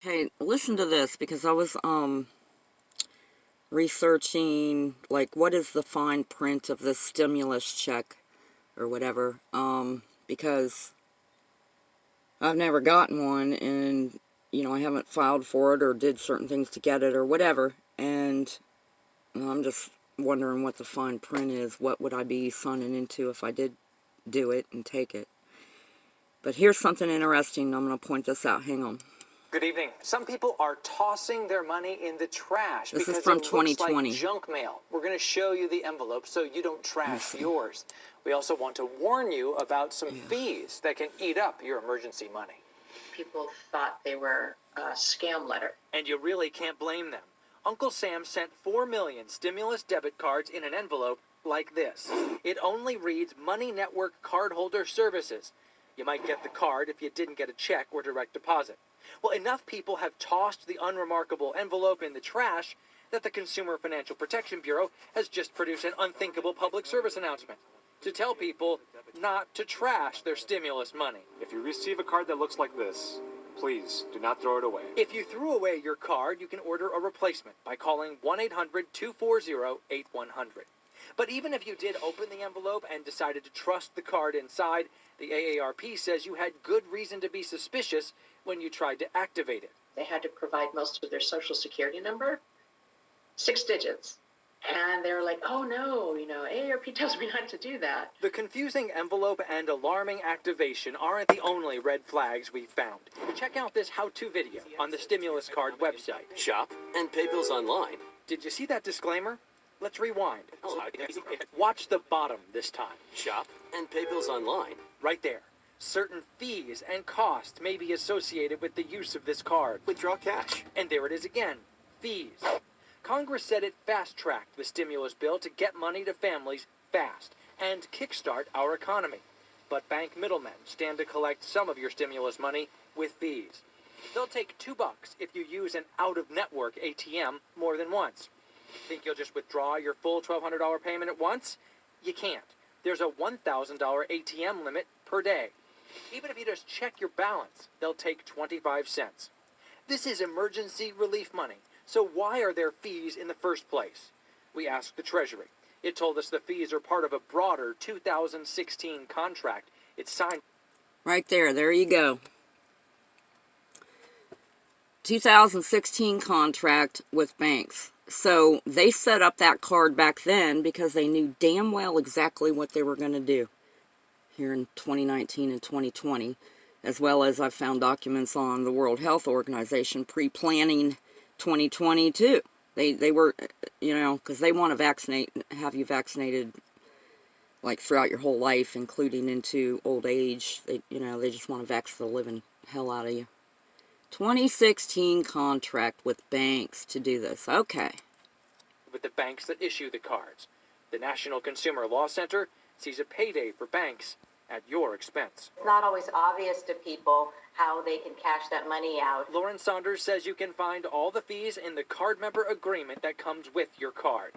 Hey, listen to this because I was researching like what is the fine print of this stimulus check or whatever because I've never gotten one, and I haven't filed for it or did certain things to get it or whatever, and I'm just wondering what the fine print is. What would I be signing into if I did do it and take it? But here's something interesting. I'm going to point this out. Hang on. Good evening. Some people are tossing their money in the trash This is because from it looks 2020. like junk mail. We're going to show you the envelope so you don't trash yours. We also want to warn you about some fees that can eat up your emergency money. People thought they were a scam letter. And you really can't blame them. Uncle Sam sent 4 million stimulus debit cards in an envelope like this. It only reads Money Network Cardholder Services. You might get the card if you didn't get a check or direct deposit. Well, enough people have tossed the unremarkable envelope in the trash that the Consumer Financial Protection Bureau has just produced an unthinkable public service announcement to tell people not to trash their stimulus money. If you receive a card that looks like this, please do not throw it away. If you threw away your card, you can order a replacement by calling 1-800-240-8100. But even if you did open the envelope and decided to trust the card inside, the AARP says you had good reason to be suspicious when you tried to activate it. They had to provide most of their social security number, 6 digits. And they were like, oh no, AARP tells me not to do that. The confusing envelope and alarming activation aren't the only red flags we've found. Check out this how-to video on the stimulus card website. Shop and pay bills online. Did you see that disclaimer? Let's rewind. Watch the bottom this time. Shop and pay bills online. Right there. Certain fees and costs may be associated with the use of this card. Withdraw cash. And there it is again. Fees. Congress said it fast-tracked the stimulus bill to get money to families fast and kickstart our economy. But bank middlemen stand to collect some of your stimulus money with fees. They'll take $2 if you use an out-of-network ATM more than once. Think you'll just withdraw your full $1,200 payment at once? You can't. There's a $1,000 ATM limit per day. Even if you just check your balance, they'll take 25 cents. This is emergency relief money, so why are there fees in the first place? We asked the Treasury. It told us the fees are part of a broader 2016 contract it signed. Right there. There you go. 2016 contract with banks. So they set up that card back then because they knew damn well exactly what they were going to do here in 2019 and 2020, as well as I've found documents on the World Health Organization pre-planning 2020 too. They were, because they want to have you vaccinated like throughout your whole life, including into old age. They just want to vax the living hell out of you. 2016 contract with banks to do this. Okay. With the banks that issue the cards. The National Consumer Law Center sees a payday for banks at your expense. It's not always obvious to people how they can cash that money out. Lauren Saunders says you can find all the fees in the card member agreement that comes with your card.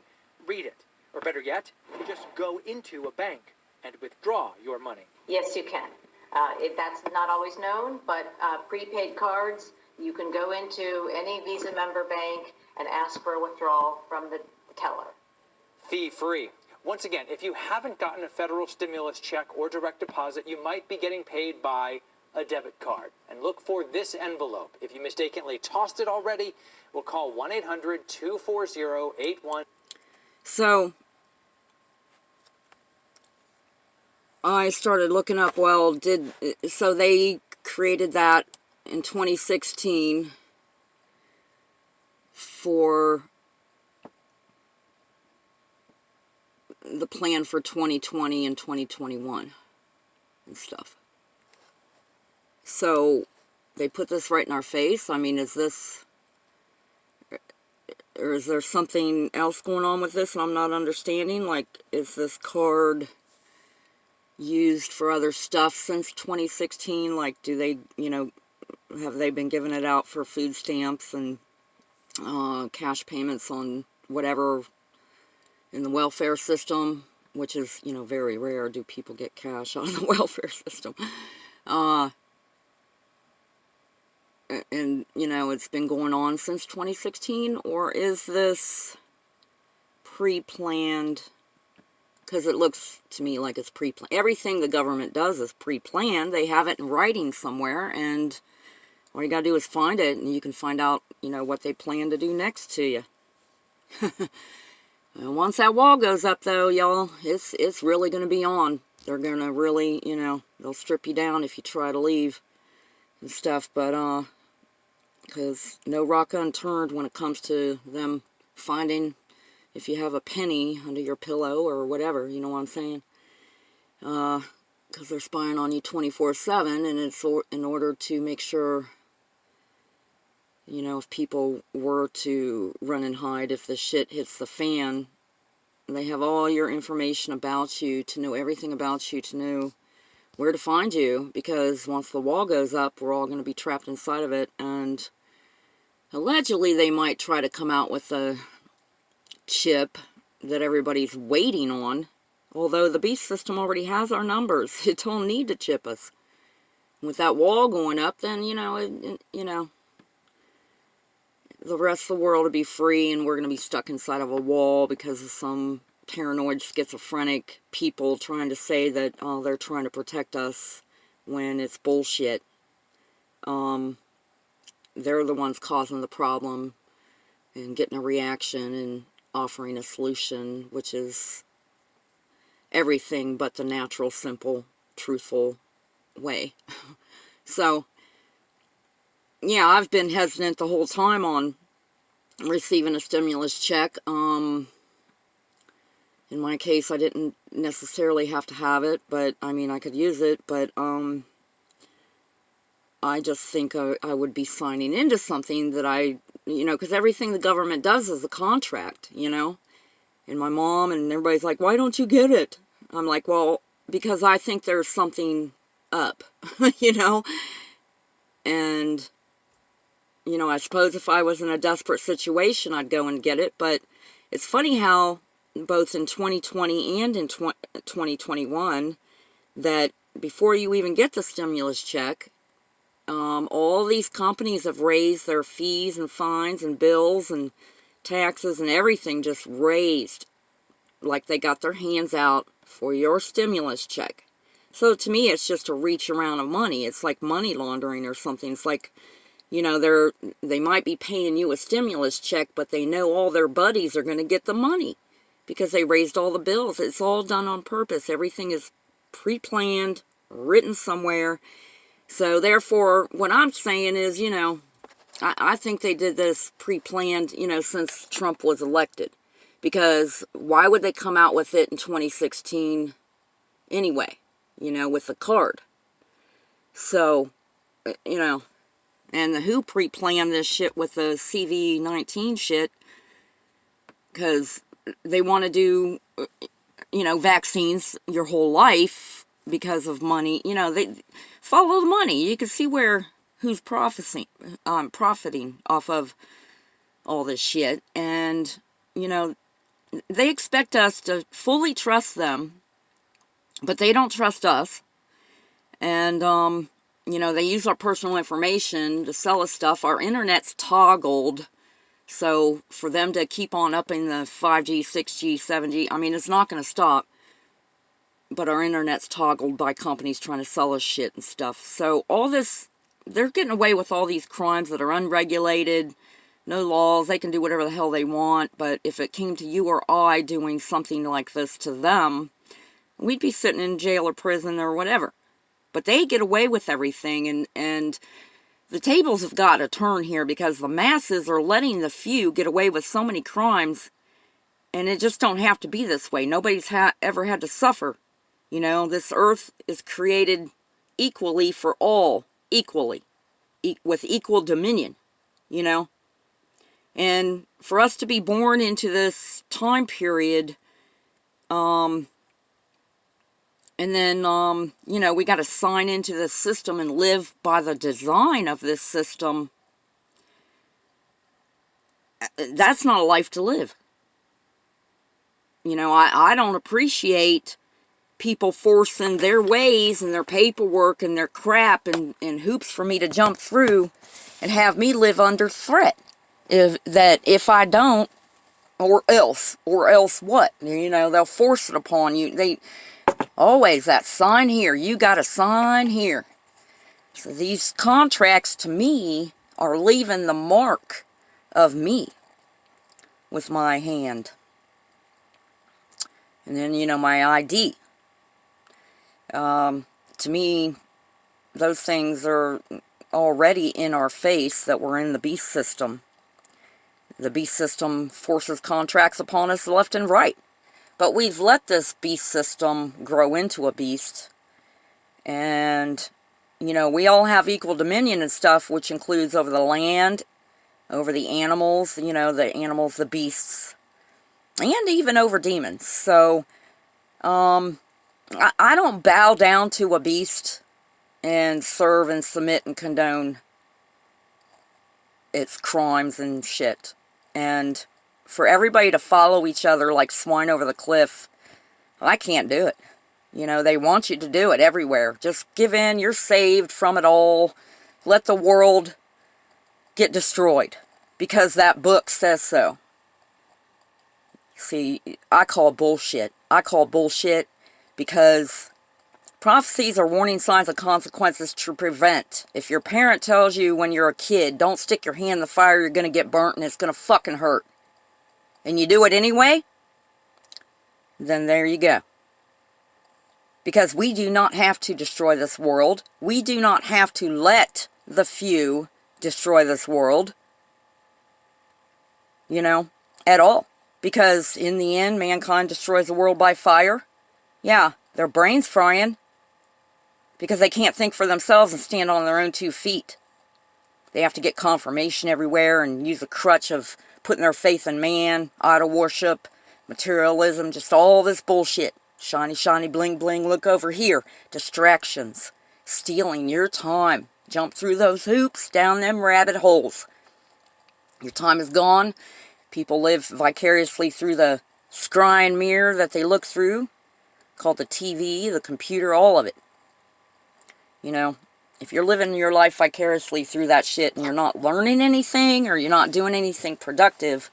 Read it. Or better yet, just go into a bank and withdraw your money. Yes, you can. That's not always known, but prepaid cards, you can go into any Visa member bank and ask for a withdrawal from the teller. Fee-free. Once again, if you haven't gotten a federal stimulus check or direct deposit, you might be getting paid by a debit card. And look for this envelope. If you mistakenly tossed it already, we'll call 1-800-240-81. So I started looking up, so they created that in 2016 for the plan for 2020 and 2021 and stuff. So they put this right in our face. I mean, is there something else going on with this and I'm not understanding? Like, is this card used for other stuff since 2016? Like, do they, have they been giving it out for food stamps and cash payments on whatever in the welfare system, which is, very rare do people get cash on the welfare system. and, you know, it's been going on since 2016, or is this pre-planned? Because it looks to me like it's pre-planned. Everything the government does is pre-planned. They have it in writing somewhere, and all you gotta do is find it, and you can find out, you know, what they plan to do next to you. And once that wall goes up, though, y'all, it's really gonna be on. They're gonna really, you know, they'll strip you down if you try to leave and stuff. But because no rock unturned when it comes to them finding if you have a penny under your pillow or whatever, you know what I'm saying? Because they're spying on you 24/7, and it's in order to make sure, you know, if people were to run and hide, if the shit hits the fan, they have all your information about you, to know everything about you, to know where to find you, because once the wall goes up, we're all going to be trapped inside of it, and allegedly they might try to come out with a chip that everybody's waiting on, although the beast system already has our numbers. It don't need to chip us. With that wall going up, then, you know, you know, the rest of the world will be free, and we're going to be stuck inside of a wall because of some paranoid, schizophrenic people trying to say that, oh, they're trying to protect us, when it's bullshit. They're the ones causing the problem and getting a reaction and offering a solution, which is everything but the natural, simple, truthful way. So, yeah, I've been hesitant the whole time on receiving a stimulus check. In my case, I didn't necessarily have to have it, but, I mean, I could use it, but, I just think I would be signing into something that you know, because everything the government does is a contract, you know? And my mom and everybody's like, why don't you get it? I'm like, well, because I think there's something up, you know? And, you know, I suppose if I was in a desperate situation, I'd go and get it. But it's funny how both in 2020 and in 2021, that before you even get the stimulus check, all these companies have raised their fees and fines and bills and taxes and everything, just raised, like they got their hands out for your stimulus check. So to me, it's just a reach around of money. It's like money laundering or something. It's like, you know, they might be paying you a stimulus check, but they know all their buddies are going to get the money because they raised all the bills. It's all done on purpose. Everything is pre-planned, written somewhere. So, therefore, what I'm saying is, you know, I think they did this pre-planned, you know, since Trump was elected. Because why would they come out with it in 2016 anyway, you know, with the card? So, you know, and the WHO pre-planned this shit with the CV-19 shit because they want to do, you know, vaccines your whole life because of money. You know, they follow the money. You can see who's profiting off of all this shit. And, you know, they expect us to fully trust them, but they don't trust us. And, you know, they use our personal information to sell us stuff. Our internet's toggled. So for them to keep on upping the 5G, 6G, 7G, I mean, it's not going to stop. But our internet's toggled by companies trying to sell us shit and stuff. So all this, they're getting away with all these crimes that are unregulated, no laws. They can do whatever the hell they want. But if it came to you or I doing something like this to them, we'd be sitting in jail or prison or whatever. But they get away with everything, and the tables have got to turn here because the masses are letting the few get away with so many crimes, and it just don't have to be this way. Nobody's ever had to suffer. You know, this earth is created equally for all, equally, with equal dominion, you know. And for us to be born into this time period, and then, you know, we got to sign into this system and live by the design of this system. That's not a life to live. You know, I don't appreciate people forcing their ways and their paperwork and their crap and hoops for me to jump through and have me live under threat. If I don't, or else what? You know, they'll force it upon you. They always, that sign here, you got to sign here. So these contracts to me are leaving the mark of me with my hand. And then, you know, my ID. To me, those things are already in our face that we're in the beast system. The beast system forces contracts upon us left and right. But we've let this beast system grow into a beast. And, you know, we all have equal dominion and stuff, which includes over the land, over the animals, you know, the animals, the beasts, and even over demons. So, I don't bow down to a beast and serve and submit and condone its crimes and shit. And for everybody to follow each other like swine over the cliff, I can't do it. You know, they want you to do it everywhere. Just give in, you're saved from it all. Let the world get destroyed, because that book says so. See, I call bullshit. I call bullshit because prophecies are warning signs and consequences to prevent. If your parent tells you when you're a kid, don't stick your hand in the fire, you're going to get burnt and it's going to fucking hurt, and you do it anyway, then there you go. Because we do not have to destroy this world. We do not have to let the few destroy this world. You know, at all. Because in the end, mankind destroys the world by fire. Yeah, their brains frying. Because they can't think for themselves and stand on their own 2 feet. They have to get confirmation everywhere and use a crutch of putting their faith in man, idol worship, materialism, just all this bullshit. Shiny, shiny, bling, bling, look over here. Distractions. Stealing your time. Jump through those hoops, down them rabbit holes. Your time is gone. People live vicariously through the scrying mirror that they look through, called the TV, the computer, all of it. You know, if you're living your life vicariously through that shit and you're not learning anything, or you're not doing anything productive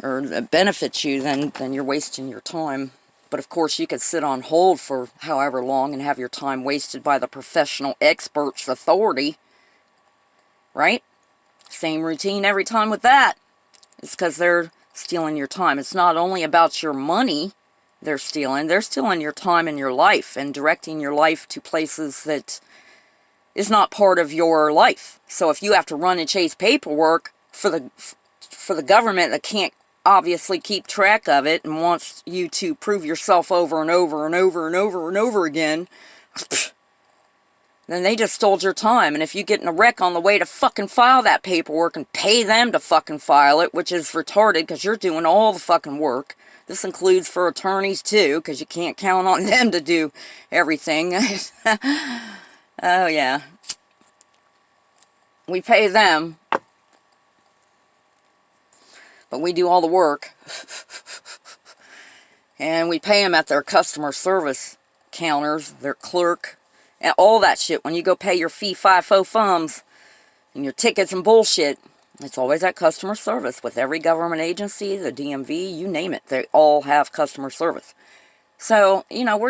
or that benefits you, then you're wasting your time. But of course, you could sit on hold for however long and have your time wasted by the professional experts' authority. Right? Same routine every time with that. It's because they're stealing your time. It's not only about your money they're stealing your time and your life, and directing your life to places that is not part of your life. So if you have to run and chase paperwork for the government that can't obviously keep track of it and wants you to prove yourself over and over and over and over and over again, then they just stole your time. And if you get in a wreck on the way to fucking file that paperwork and pay them to fucking file it, which is retarded because you're doing all the fucking work. This includes for attorneys too, because you can't count on them to do everything. Oh yeah. We pay them, but we do all the work. And we pay them at their customer service counters, their clerk, and all that shit. When you go pay your fee, fi-fo fums, and your tickets and bullshit, it's always at customer service. With every government agency, the DMV, you name it, they all have customer service. So, you know,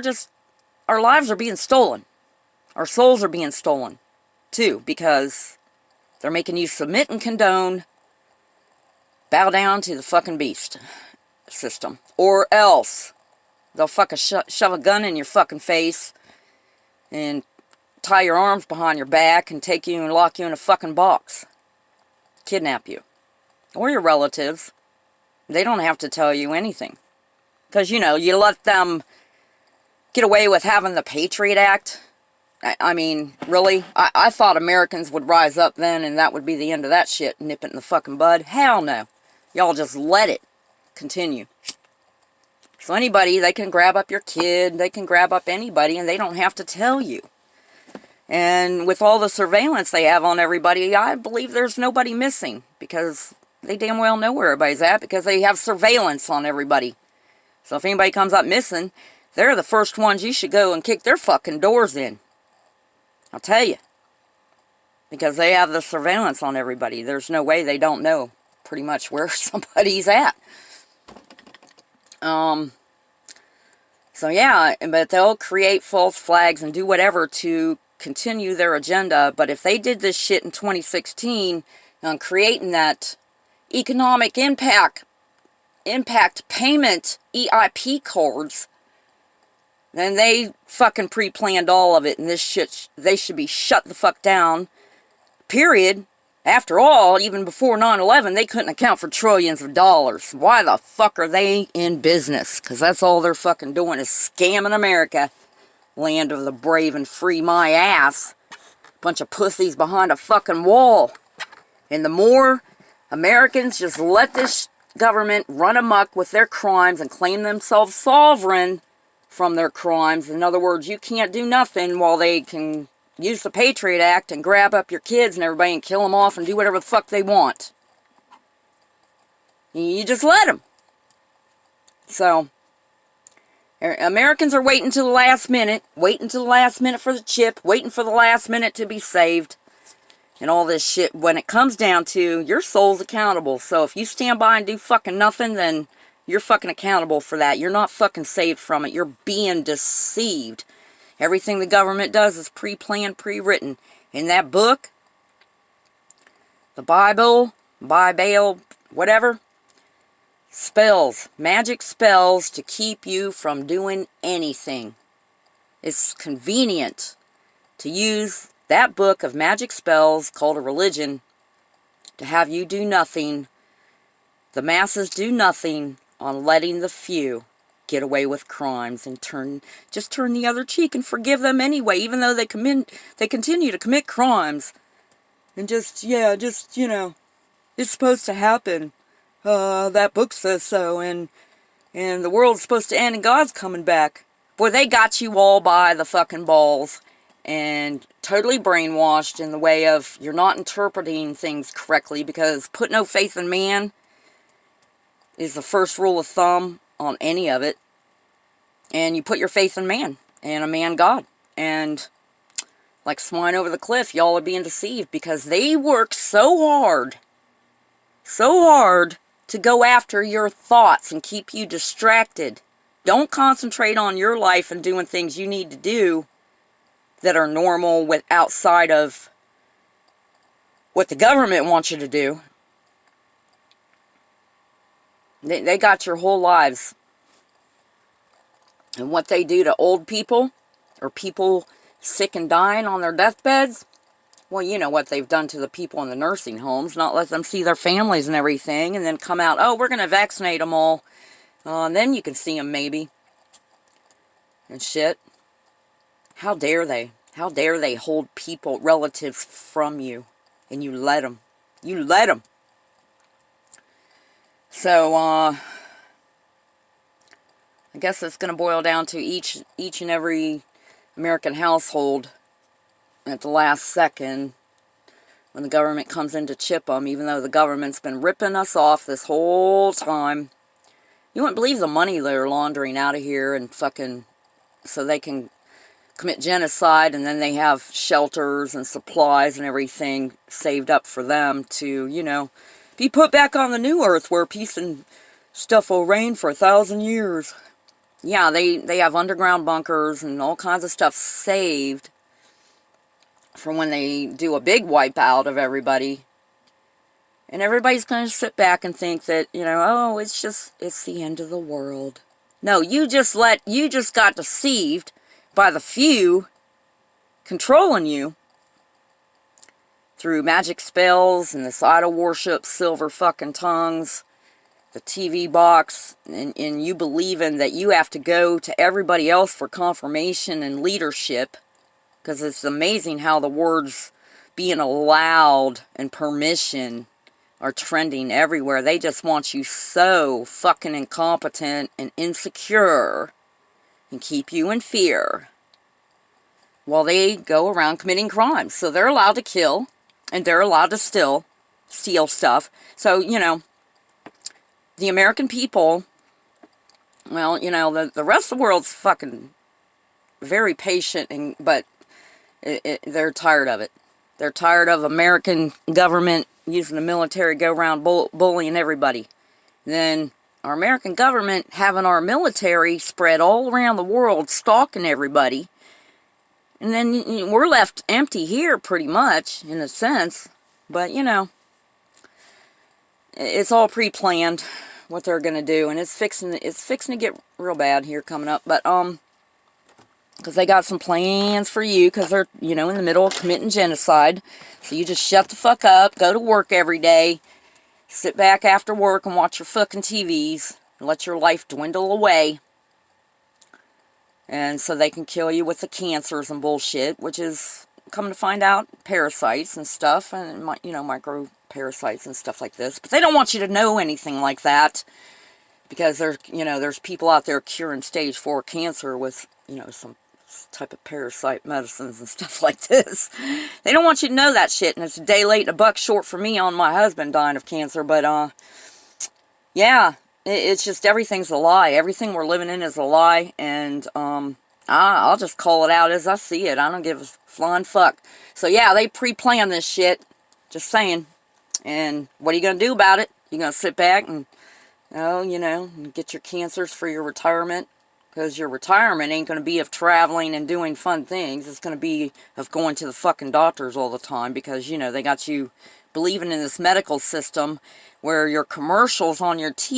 our lives are being stolen. Our souls are being stolen, too, because they're making you submit and condone, bow down to the fucking beast system. Or else they'll fucking shove a gun in your fucking face and tie your arms behind your back and take you and lock you in a fucking box. Kidnap you. Or your relatives. They don't have to tell you anything. Because, you know, you let them get away with having the Patriot Act. I mean, really? I thought Americans would rise up then and that would be the end of that shit. Nip it in the fucking bud. Hell no. Y'all just let it continue. So anybody, they can grab up your kid, they can grab up anybody, and they don't have to tell you. And with all the surveillance they have on everybody, I believe there's nobody missing, because they damn well know where everybody's at, because they have surveillance on everybody. So if anybody comes up missing, they're the first ones you should go and kick their fucking doors in. I'll tell you. because they have the surveillance on everybody. There's no way they don't know pretty much where somebody's at. So yeah, but they'll create false flags and do whatever to continue their agenda. But if they did this shit in 2016 on creating that economic impact payment EIP cards, then they fucking pre-planned all of it, and this shit, they should be shut the fuck down, period. After all, even before 9/11, they couldn't account for trillions of dollars. Why the fuck are they in business? Because that's all they're fucking doing is scamming America. Land of the brave and free, my ass. Bunch of pussies behind a fucking wall. And the more Americans just let this government run amok with their crimes and claim themselves sovereign from their crimes. In other words, you can't do nothing while they can use the Patriot Act and grab up your kids and everybody and kill them off and do whatever the fuck they want. You just let them. So, Americans are waiting till the last minute, for the chip, waiting for the last minute to be saved, and all this shit. When it comes down to, your soul's accountable. So if you stand by and do fucking nothing, then you're fucking accountable for that. You're not fucking saved from it. You're being deceived. Everything the government does is pre-planned, pre-written. In that book, the Bible, whatever, spells, magic spells to keep you from doing anything. It's convenient to use that book of magic spells called a religion to have you do nothing. The masses do nothing on letting the few get away with crimes and just turn the other cheek and forgive them anyway, even though they continue to commit crimes. And just, you know, it's supposed to happen. That book says so, and the world's supposed to end and God's coming back. Boy, they got you all by the fucking balls and totally brainwashed in the way of you're not interpreting things correctly, because put no faith in man is the first rule of thumb on any of it. And you put your faith in man and a man God. And like swine over the cliff, y'all are being deceived because they work so hard to go after your thoughts and keep you distracted. Don't concentrate on your life and doing things you need to do that are normal with outside of what the government wants you to do. They got your whole lives. And what they do to old people, or people sick and dying on their deathbeds, well, you know what they've done to the people in the nursing homes, not let them see their families and everything, and then come out, oh, we're going to vaccinate them all, and then you can see them maybe, and shit. How dare they? How dare they hold people, relatives from you, and you let them. You let them. So, I guess it's going to boil down to each and every American household at the last second when the government comes in to chip them, even though the government's been ripping us off this whole time. You wouldn't believe the money they're laundering out of here and fucking so they can commit genocide, and then they have shelters and supplies and everything saved up for them to, you know, be put back on the new earth where peace and stuff will reign for 1,000 years. Yeah, they have underground bunkers and all kinds of stuff saved for when they do a big wipeout of everybody. And everybody's going to sit back and think that, you know, oh, it's the end of the world. No, you just got deceived by the few controlling you through magic spells and this idol worship, silver fucking tongues, the TV box, and you believing that you have to go to everybody else for confirmation and leadership, because it's amazing how the words being allowed and permission are trending everywhere. They just want you so fucking incompetent and insecure and keep you in fear while they go around committing crimes. So they're allowed to kill, and they're allowed to steal stuff. So, you know, the American people, well, you know, the rest of the world's fucking very patient, but they're tired of it. They're tired of American government using the military to go around bullying everybody. Then our American government having our military spread all around the world, stalking everybody. And then we're left empty here pretty much, in a sense. But, you know, it's all pre-planned what they're going to do. And it's fixing to get real bad here coming up. But, because they got some plans for you, because they're, you know, in the middle of committing genocide. So you just shut the fuck up, go to work every day, sit back after work and watch your fucking TVs, and let your life dwindle away. And so they can kill you with the cancers and bullshit, which is, coming to find out, parasites and stuff, and, you know, micro parasites and stuff like this. But they don't want you to know anything like that, because there's, you know, there's people out there curing stage 4 cancer with, you know, some type of parasite medicines and stuff like this. They don't want you to know that shit, and it's a day late and a buck short for me on my husband dying of cancer. But yeah, it's just, everything's a lie. Everything we're living in is a lie, and I'll just call it out as I see it. I don't give a flying fuck. So yeah, they pre-planned this shit, just saying. And what are you gonna do about it? You gonna sit back and, oh, you know, get your cancers for your retirement? Because your retirement ain't going to be of traveling and doing fun things. It's going to be of going to the fucking doctors all the time. Because, you know, they got you believing in this medical system where your commercials on your TV